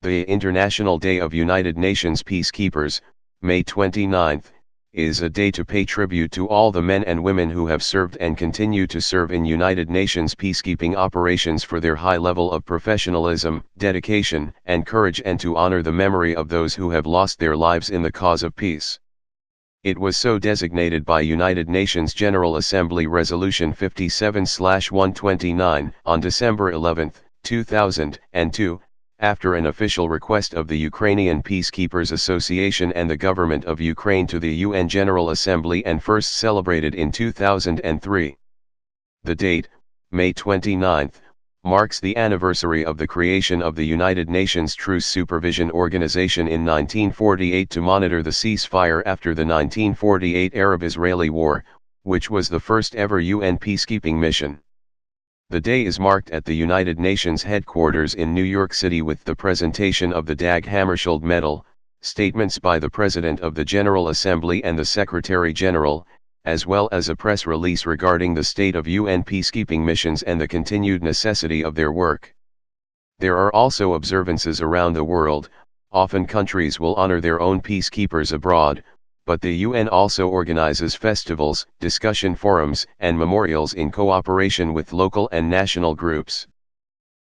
The International Day of United Nations Peacekeepers, May 29, is a day to pay tribute to all the men and women who have served and continue to serve in United Nations peacekeeping operations for their high level of professionalism, dedication, and courage, and to honor the memory of those who have lost their lives in the cause of peace. It was so designated by United Nations General Assembly Resolution 57/129 on December 11, 2002, after an official request of the Ukrainian Peacekeepers Association and the government of Ukraine to the UN General Assembly, and first celebrated in 2003. The date, May 29, marks the anniversary of the creation of the United Nations Truce Supervision Organization in 1948 to monitor the ceasefire after the 1948 Arab-Israeli War, which was the first ever UN peacekeeping mission. The day is marked at the United Nations headquarters in New York City with the presentation of the Dag Hammarskjöld Medal, statements by the President of the General Assembly and the Secretary-General, as well as a press release regarding the state of UN peacekeeping missions and the continued necessity of their work. There are also observances around the world. Often countries will honor their own peacekeepers abroad, but the UN also organizes festivals, discussion forums, and memorials in cooperation with local and national groups.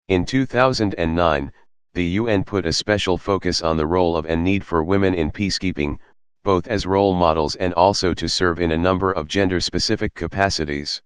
In 2009, the UN put a special focus on the role of and need for women in peacekeeping, both as role models and also to serve in a number of gender-specific capacities.